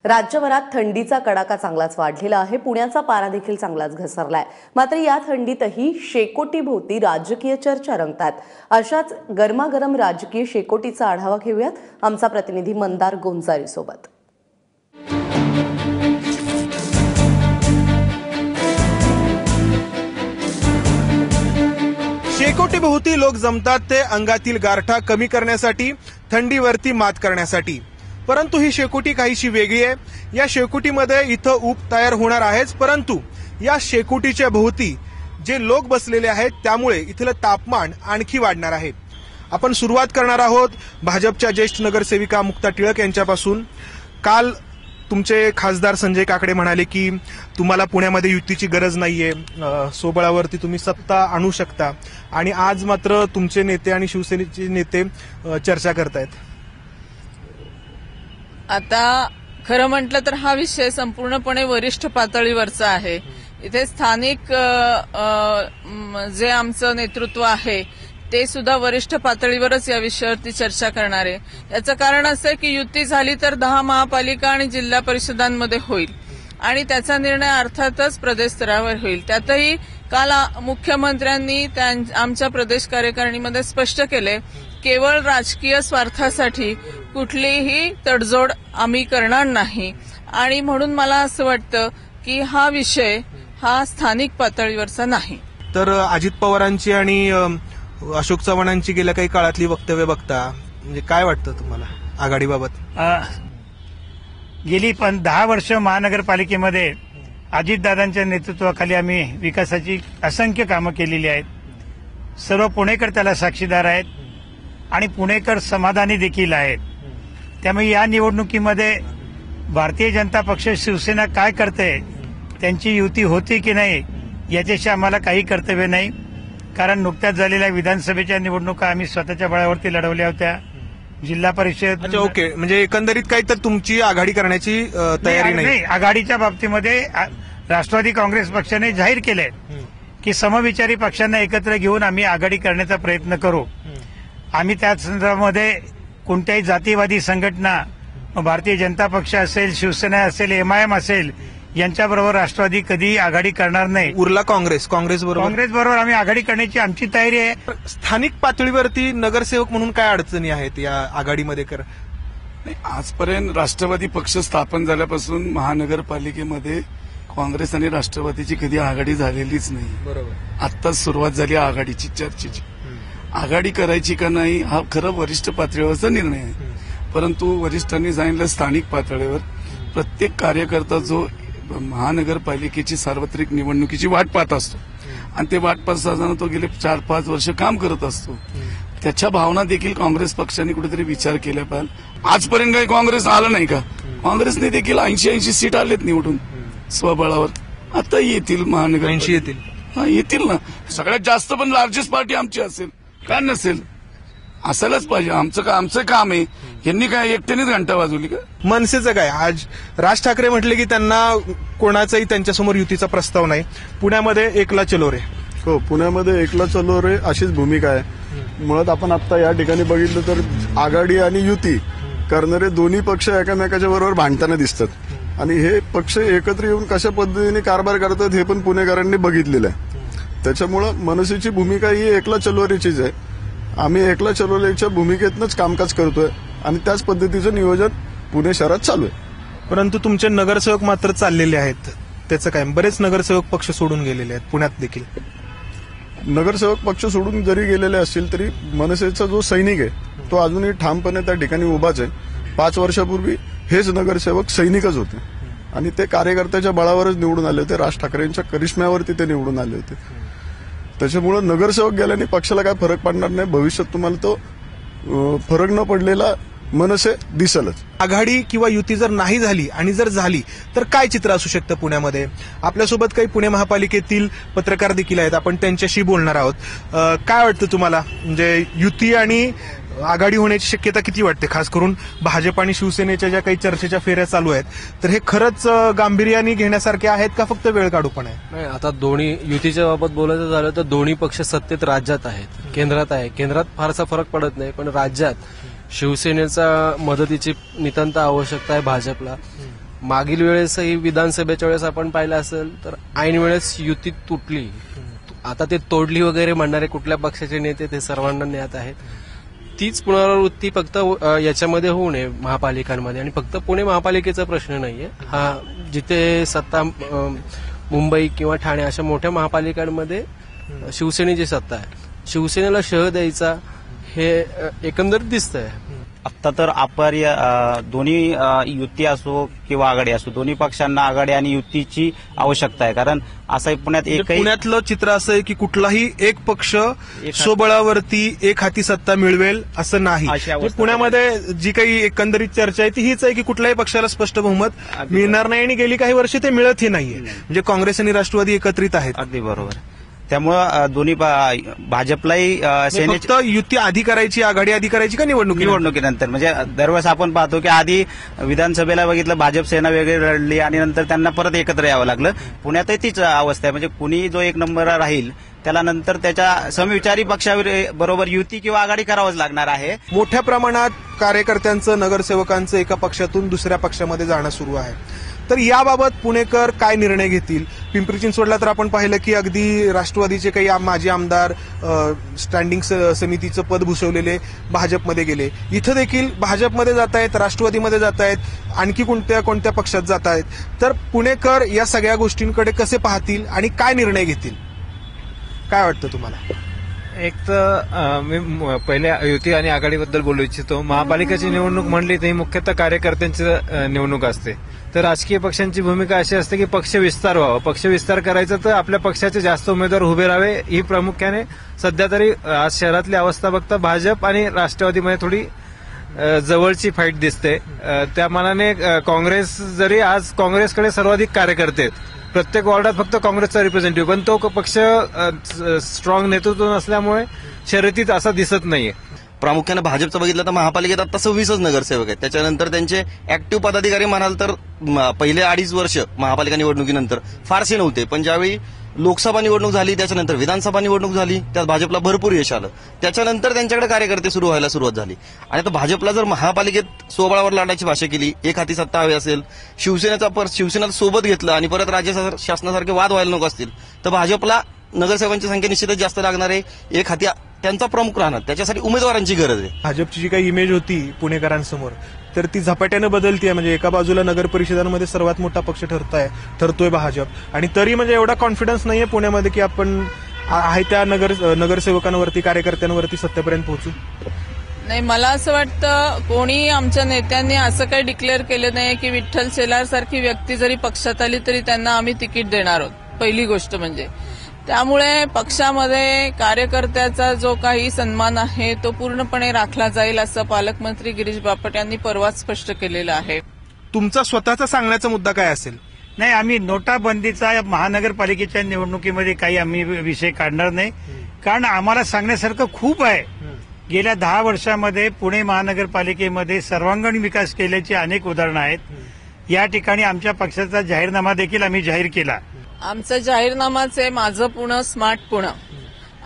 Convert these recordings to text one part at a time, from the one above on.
राज्यभरात थंडीचा कडाका चांगलाच वाढलेला आहे। पुण्याचा पारा देखील चांगलाच घसरलाय। मात्र या थंडीतही शेकोटीभोवती राजकीय चर्चा रंगतात। अशाच गरमागरम राजकीय शेकोटीचा आढावा घेऊयात आमचा प्रतिनिधी मंदार गोंजारी सोबत। शेकोटीभोवती लोक जमतात ते अंगातील गारठा कमी करण्यासाठी, थंडीवरती मात करण्यासाठी। परंतु ही शेकोटी काहीशी वेगळी आहे। या शेकोटीमध्ये इथं ऊब तयार होणार आहेच, परंतु या शेकोटीच्या भोवती जे लोक बसलेले आहेत त्यामुळे इथलं तापमान आणखी वाढणार आहे। आपण सुरुवात करणार आहोत भाजपच्या ज्येष्ठ नगरसेविका मुक्ता टिळक यांच्यापासून। काल तुमचे खासदार संजय काकडे म्हणाले की तुम्हाला पुण्यामध्ये युतीची गरज नाहीये, स्वबळावरती तुम्ही सत्ता आणू शकता, आणि आज मात्र तुमचे नेते आणि शिवसेनेचे नेते चर्चा करतायत। आता खरं म्हटलं तर हा विषय संपूर्णपणे वरिष्ठ पातळीवरचा आहे। इथे स्थानिक जे आमचं नेतृत्व आहे ते सुद्धा वरिष्ठ पातळीवरच या विषयावरती चर्चा करणार आहे। याचं कारण असं आहे की युती झाली तर 10 महापालिका आणि जिल्हा परिषदांमध्ये होईल, आणि त्याचा निर्णय अर्थातच प्रदेश स्तरावर होईल। त्यातही काल मुख्यमंत्र्यांनी आमच्या प्रदेश कार्यकारिणीमध्ये स्पष्ट केले, केवळ राजकीय स्वार्थासाठी कुठलीही तडजोड आम्ही करणार नाही। आणि म्हणून मला असं वाटतं की हा विषय हा स्थानिक पातळीवरचा नाही। तर अजित पवारांची आणि अशोक चव्हाणांची गेल्या काही काळातली वक्तव्य बघता म्हणजे काय वाटतं तुम्हाला आघाडीबाबत? गेली 10 वर्ष महानगरपालिकेमध्ये अजितदादांच्या नेतृत्वाखाली आम्ही विकासाची असंख्य कामं केलेली आहेत। सर्व पुणेकर त्याला साक्षीदार आहेत आणि पुणेकर समाधानी देखील आहेत। त्यामुळे या निवडणुकीमध्ये भारतीय जनता पक्ष शिवसेना काय करते, त्यांची युती होती की नाही याच्याशी आम्हाला काही कर्तव्य नाही, कारण नुकत्याच झालेल्या विधानसभेच्या निवडणुका आम्ही स्वतःच्या बळावरती लढवल्या होत्या। जिल्हा परिषद ओके, म्हणजे एकंदरीत काही तर तुमची आघाडी करण्याची तयारी नाही? आघाडीच्या बाबतीमध्ये राष्ट्रवादी काँग्रेस पक्षाने जाहीर केलंय की समविचारी पक्षांना एकत्र घेऊन आम्ही आघाडी करण्याचा प्रयत्न करू। आम्ही त्या संदर्भामध्ये कोणत्याही जातीवादी संघटना, भारतीय जनता पक्ष असेल, शिवसेना असेल, एमआयएम असेल, यांच्याबरोबर राष्ट्रवादी कधी आघाडी करणार नाही। उरला काँग्रेस बरोबर आम्ही आघाडी करण्याची आमची तयारी आहे। स्थानिक पातळीवरती नगरसेवक म्हणून काय अडचणी आहेत या आघाडीमध्ये? आजपर्यंत राष्ट्रवादी पक्ष स्थापन झाल्यापासून महानगरपालिकेमध्ये काँग्रेस आणि राष्ट्रवादीची कधी आघाडी झालेलीच नाही। बरोबर, आत्ताच सुरुवात झाली आघाडीची चर्चेची। आघाडी करायची का नाही हा खरं वरिष्ठ पातळीवरचा निर्णय आहे, परंतु वरिष्ठांनी सांगितलं स्थानिक पातळीवर प्रत्येक कार्यकर्ता जो महानगरपालिकेची सार्वत्रिक निवडणुकीची वाट पाहत असतो आणि ते वाट पाहत असताना तो गेले 4-5 वर्ष काम करत असतो, त्याच्या भावना देखील काँग्रेस पक्षाने कुठेतरी विचार केला पाहिजे। आजपर्यंत काही काँग्रेस आलं नाही का? काँग्रेसने देखील 80 सीट आलेत निवडून स्वबळावर। आता येतील महानगर 80 येतील, येतील ना। सगळ्यात जास्त पण लार्जेस्ट पार्टी आमची असेल का? नसेल, असायलाच पाहिजे। आमचं काम आहे। यांनी काय एकट्यानेच घंटा वाजवली का? मनसेचं काय? आज राज ठाकरे म्हटले की त्यांना कोणाचाही त्यांच्यासमोर युतीचा प्रस्ताव नाही, पुण्यामध्ये एकला चलो रे। हो, पुण्यामध्ये एकला चलो रे अशीच भूमिका आहे। मुळात आपण आता या ठिकाणी बघितलं तर आघाडी आणि युती करणारे दोन्ही पक्ष एकमेकाच्या बरोबर भांडताना दिसतात, आणि हे पक्ष एकत्र येऊन कशा पद्धतीने कारभार करतात हे पण पुणेकरांनी बघितलेलं आहे। त्याच्यामुळं मनसेची भूमिका ही एकला चलो रेचीच आहे। आम्ही एकला चलो रेच्या भूमिकेतनंच कामकाज करतोय आणि त्याच पद्धतीचं नियोजन पुणे शहरात चालू आहे। परंतु तुमचे नगरसेवक मात्र चाललेले आहेत, त्याचं काय? बरेच नगरसेवक पक्ष सोडून गेलेले आहेत पुण्यात देखील। नगरसेवक पक्ष सोडून जरी गेलेले असतील तरी मनसेचा जो सैनिक आहे तो अजूनही ठामपणे त्या ठिकाणी उभाच आहे। 5 वर्षापूर्वी हेच नगरसेवक सैनिकच होते आणि ते कार्यकर्त्याच्या बळावरच निवडून आले होते, राज ठाकरेंच्या करिश्म्यावरती ते निवडून आले होते। त्याच्यामुळे नगरसेवक गेल्याने पक्षाला काय फरक पडणार नाही। भविष्यात तुम्हाला तो फरक न पडलेला मनसे दिसलच। आघाडी किंवा युती जर नाही झाली आणि जर झाली तर काय चित्र असू शकतं पुण्यामध्ये? आपल्यासोबत काही पुणे महापालिकेतील पत्रकार देखील आहेत, आपण त्यांच्याशी बोलणार आहोत। काय वाटतं तुम्हाला, म्हणजे युती आणि आघाडी होण्याची शक्यता किती वाटते? खास करून भाजप आणि शिवसेनेच्या ज्या काही चर्चेच्या फेऱ्या चालू आहेत, तर हे खरंच गांभीर्याने घेण्यासारखे आहेत का फक्त वेळ काढूपण आहे? नाही, आता दोन्ही युतीच्या बाबत बोलायचं झालं तर दोन्ही पक्ष सत्तेत राज्यात आहेत, केंद्रात आहे। केंद्रात फारसा फरक पडत नाही, पण राज्यात शिवसेनेचा मदतीची नितांत आवश्यकता आहे भाजपला। मागील वेळेसही विधानसभेच्या वेळेस आपण पाहिलं असेल तर ऐन वेळेस युती तुटली. आता ते तोडली वगैरे म्हणणारे कुठल्या पक्षाचे नेते ते सर्वांना ज्ञात आहेत. तीच पुनरावृत्ती फक्त याच्यामध्ये होऊ नये महापालिकांमध्ये. आणि फक्त पुणे महापालिकेचा प्रश्न नाहीये हा. जिथे सत्ता मुंबई किंवा ठाणे अशा मोठ्या महापालिकांमध्ये शिवसेनेची सत्ता आहे, शिवसेनेला शह द्यायचा हे एकंदरीत दिसतंय. आत्ता तर अपरिय दोन्ही युती असो किंवा आघाडी असो, दोन्ही पक्षांना आघाडी आणि युतीची आवश्यकता आहे. कारण असं पुण्यात एकही पुण्यातलं चित्र असं आहे की कुठलाही एक पक्ष स्वबळावरती एक हाती सत्ता मिळवेल असं नाही. पुण्यामध्ये जी काही एकंदरीत चर्चा आहे ती हीच आहे की कुठल्याही पक्षाला स्पष्ट बहुमत मिळणार नाही आणि गेली काही वर्षे ते मिळतही नाहीये. म्हणजे काँग्रेस आणि राष्ट्रवादी एकत्रित आहेत. अगदी बरोबर. त्यामुळं दोन्ही भाजपलाही फक्त युती आधी करायची, आघाडी आधी करायची का निवडणुकीनंतर. म्हणजे दरवेळेस आपण पाहतो की आधी विधानसभेला बघितलं भाजप सेना वेगळी लढली आणि नंतर त्यांना परत एकत्र यावं लागलं. पुण्यातही तीच अवस्था आहे. म्हणजे कुणी जो एक नंबर राहील त्याला नंतर त्याच्या समविचारी पक्षाबरोबर युती किंवा आघाडी करावंच लागणार आहे. मोठ्या प्रमाणात कार्यकर्त्यांचं, नगरसेवकांचं एका पक्षातून दुसऱ्या पक्षामध्ये जाणं सुरू आहे. तर याबाबत पुणेकर काय निर्णय घेतील? पिंपरी चिंचवडला तर आपण पाहिलं की अगदी राष्ट्रवादीचे काही माजी आमदार स्टँडिंग समितीचं पद भूषवलेले भाजपमध्ये गेले. इथं देखील भाजपमध्ये जात आहेत, राष्ट्रवादीमध्ये जात आहेत, आणखी कोणत्या पक्षात जात आहेत. तर पुणेकर या सगळ्या गोष्टींकडे कसे पाहतील आणि काय निर्णय घेतील, काय वाटतं तुम्हाला? एक तर मी पहिले युती आणि आघाडीबद्दल बोलू इच्छितो. महापालिकेची निवडणूक म्हणली तर ही मुख्यतः कार्यकर्त्यांची निवडणूक असते. तर राजकीय पक्षांची भूमिका अशी असते की पक्ष विस्तार व्हावा. पक्ष विस्तार करायचा तर आपल्या पक्षाचे जास्त उमेदवार उभे राहावे. ही प्रामुख्याने सध्या तरी आज शहरातली अवस्था बघता भाजप आणि राष्ट्रवादीमध्ये थोडी जवळची फाईट दिसते. त्या मानाने काँग्रेस जरी आज काँग्रेसकडे सर्वाधिक कार्यकर्ते आहेत, प्रत्येक वॉर्डात फक्त काँग्रेसचा रिप्रेझेंटेटिव्ह, पण तो पक्ष स्ट्रॉंग नेतृत्व नसल्यामुळे शर्यतीत असा दिसत नाहीये. प्रामुख्याने भाजपचं बघितलं तर महापालिकेत आता 26च नगरसेवक आहेत. त्याच्यानंतर त्यांचे ऍक्टिव्ह पदाधिकारी म्हणाल तर पहिले 2.5 वर्ष महापालिका निवडणुकीनंतर फारसे नव्हते. पण ज्यावेळी लोकसभा निवडणूक झाली, त्याच्यानंतर विधानसभा निवडणूक झाली, त्यात भाजपला भरपूर यश आलं. त्याच्यानंतर त्यांच्याकडे कार्यकर्ते सुरू व्हायला सुरुवात झाली. आणि आता भाजपला जर महापालिकेत स्वबळावर लढायची भाषा केली, एक हाती सत्ता हवी असेल, शिवसेनेला सोबत घेतलं आणि परत राज्य शासनासारखे वाद व्हायला नको असतील, तर भाजपला नगरसेवकांची संख्या निश्चितच जास्त लागणार आहे. एक हाती त्यांचा प्रमुख राहणार. त्याच्यासाठी उमेदवारांची गरज आहे. भाजपची जी काही इमेज होती पुणेकरांसमोर तर ती झपाट्यानं बदलतीये. म्हणजे एका बाजूला नगर परिषदांमध्ये सर्वात मोठा पक्ष ठरतोय भाजप, आणि तरी म्हणजे एवढा कॉन्फिडन्स नाहीये पुण्यामध्ये की आपण आहे त्या नगरसेवकांवरती, कार्यकर्त्यांवरती सत्तेपर्यंत पोहोचू. नाही, मला असं वाटतं कोणी आमच्या नेत्यांनी असं काही डिक्लेअर केलं नाही की विठ्ठल शेलार सारखी व्यक्ती जरी पक्षात आली तरी त्यांना आम्ही तिकीट देणार आहोत, पहिली गोष्ट म्हणजे. त्यामुळे पक्षामध्ये कार्यकर्त्याचा जो काही सन्मान आहे तो पूर्णपणे राखला जाईल असं पालकमंत्री गिरीश बापट यांनी परवाच स्पष्ट केलेलं आहे. तुमचा स्वतःचा सांगण्याचा मुद्दा काय असेल? नाही, आम्ही नोटाबंदीचा महानगरपालिकेच्या निवडणुकीमध्ये काही आम्ही विषय काढणार नाही. कारण आम्हाला सांगण्यासारखं खूप आहे. गेल्या 10 वर्षामध्ये पुणे महानगरपालिकेमध्ये सर्वांगीण विकास केल्याची अनेक उदाहरणं आहेत. या ठिकाणी आमच्या पक्षाचा जाहीरनामा देखील आम्ही जाहीर केला. आमचं जाहीरनामाच आहे माझं पुणे स्मार्ट पुणे.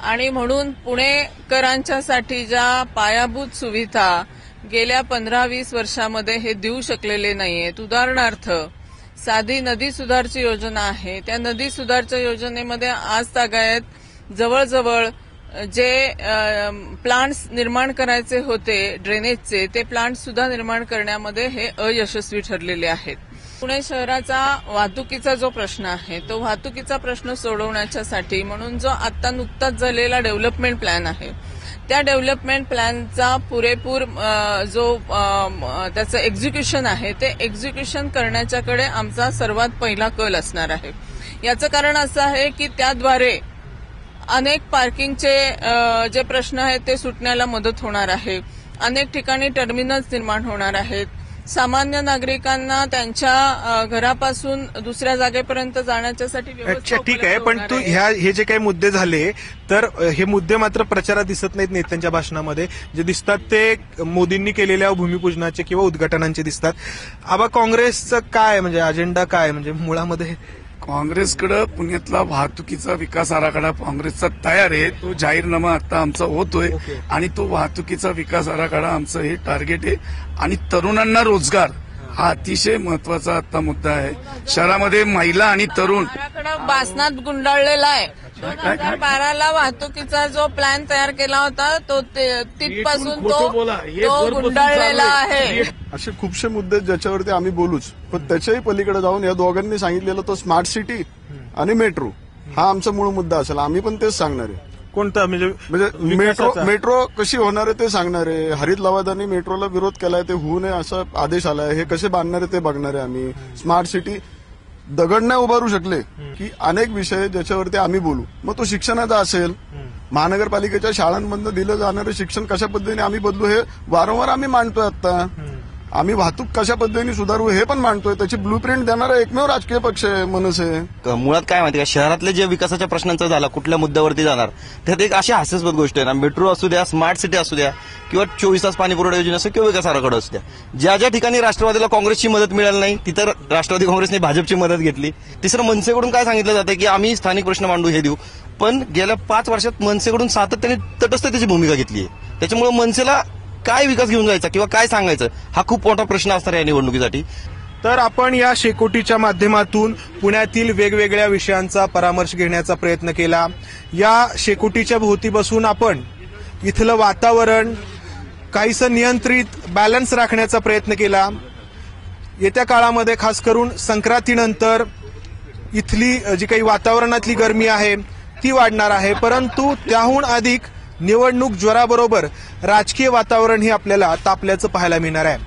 आणि म्हणून पुणेकरांच्यासाठी ज्या पायाभूत सुविधा गेल्या 15-20 वर्षामध्ये हे देऊ शकलेले नाहीयेत. उदाहरणार्थ साधी नदी सुधारची योजना आहे, त्या नदी सुधारच्या योजनेमध्ये आज तागायत जवळजवळ जे प्लांट्स निर्माण करायचे होते ड्रेनेजचे, ते प्लांट सुद्धा निर्माण करण्यामध्ये हे अयशस्वी ठरलेले आहेत. पुणे शहराचा वाहतुकीचा जो प्रश्न आहे तो वाहतुकीचा प्रश्न सोडवण्यासाठी म्हणून जो आता नुकताच झालेला डेव्हलपमेंट प्लॅन आहे, त्या डेव्हलपमेंट प्लॅनचा पुरेपूर जो त्याचं एक्झिक्युशन आहे ते एक्झिक्युशन करण्याच्याकडे आमचा सर्वात पहिला कल असणार आहे. याचं कारण असं आहे की त्याद्वारे अनेक पार्किंगचे जे प्रश्न आहेत ते सुटण्याला मदत होणार आहे. अनेक ठिकाणी टर्मिनल्स निर्माण होणार आहेत. सामान्य नागरिकांना त्यांच्या घरापासून दुसऱ्या जागेपर्यंत जाण्याच्यासाठी अच्छा, ठीक आहे. पण हे जे काही मुद्दे झाले तर हे मुद्दे मात्र प्रचारात दिसत नाहीत नेत्यांच्या भाषणामध्ये. जे दिसतात ते मोदींनी केलेल्या भूमिपूजनाचे किंवा उद्घाटनांचे दिसतात. आबा, काँग्रेसचं काय म्हणजे अजेंडा काय? म्हणजे मुळामध्ये काँग्रेसकडे पुण्यातला वाहतुकीचा विकास आराखडा काँग्रेसचा तयार आहे. तो जाहीरनामा आता आमचा होतोय आणि तो वाहतुकीचा विकास आराखडा आमचं हे टार्गेट आहे. आणि तरुणांना रोजगार हा अतिशय महत्वाचा आता मुद्दा आहे. शहरामध्ये महिला आणि तरुण शहराकडे बासनात गुंडाळलेला आहे. 2012ला वाहतुकीचा जो प्लॅन तयार केला होता तो तिथपासून तो गुंडाळलेला आहे. असे खूपसे मुद्दे आहेत ज्याच्यावरती आम्ही बोलूच, पण त्याच्याही पलीकडे जाऊन या दोघांनी सांगितलेलं तो स्मार्ट सिटी आणि मेट्रो हा आमचा मूळ मुद्दा असेल. आम्ही पण तेच सांगणार आहे. कोणता म्हणजे मेट्रो कशी होणार आहे ते सांगणार आहे. हरित लवादांनी मेट्रोला विरोध केलाय, ते होऊ नये असा आदेश आलाय. हे कसे बांधणार आहे ते बघणार आहे आम्ही. स्मार्ट सिटी दगड नाही उभारू शकले की अनेक विषय ज्याच्यावरती आम्ही बोलू. मग तो शिक्षणाचा असेल, महानगरपालिकेच्या शाळांमधनं दिलं जाणारं शिक्षण कशा पद्धतीने आम्ही बदलू हे वारंवार आम्ही मांडतोय. आता आम्ही वाहतूक कशा पद्धतीने सुधारू हे पण मांडतोय. त्याची ब्लूप्रिंट देणारा एकमेव राजकीय पक्ष आहे मनसे. मुळात काय माहिती का, शहरातले जे विकासाच्या प्रश्नांचा झाला कुठल्या मुद्द्यावरती जाणार त्यात एक अशी हास्यास्पद गोष्ट आहे ना, मेट्रो असू द्या, स्मार्ट सिटी असू द्या किंवा 24 तास पाणी पुरवठा योजना असो किंवा विकास आराखडा असू द्या, ज्या ज्या ठिकाणी राष्ट्रवादीला काँग्रेसची मदत मिळाली नाही तिथं राष्ट्रवादी काँग्रेसने भाजपची मदत घेतली. तिसरं, मनसेकडून काय सांगितलं जातं की आम्ही स्थानिक प्रश्न मांडू हे देऊ, पण गेल्या 5 वर्षात मनसेकडून सातत्याने तटस्थतेची भूमिका घेतली आहे. त्याच्यामुळे मनसेला काय विकास घेऊन जायचा किंवा काय सांगायचं हा खूप मोठा प्रश्न असणार या निवडणुकीसाठी. तर आपण या शेकोटीच्या माध्यमातून पुण्यातील वेगवेगळ्या विषयांचा परामर्श घेण्याचा प्रयत्न केला. या शेकोटीच्या भोवती बसून आपण इथलं वातावरण काहीसं नियंत्रित बॅलन्स राखण्याचा प्रयत्न केला. येत्या काळामध्ये खास करून संक्रांतीनंतर इथली जी काही वातावरणातली गरमी आहे ती वाढणार आहे, परंतु त्याहून अधिक निवडणूक ज्वराबरोबर राजकीय वातावरण हे आपल्याला तापल्याचं पाहायला मिळणार आहे.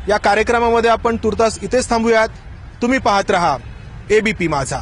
या कार्यक्रमामध्ये आपण तुर्तास इथेच थांबूयात. तुम्ही पाहत रहा एबीपी माझा.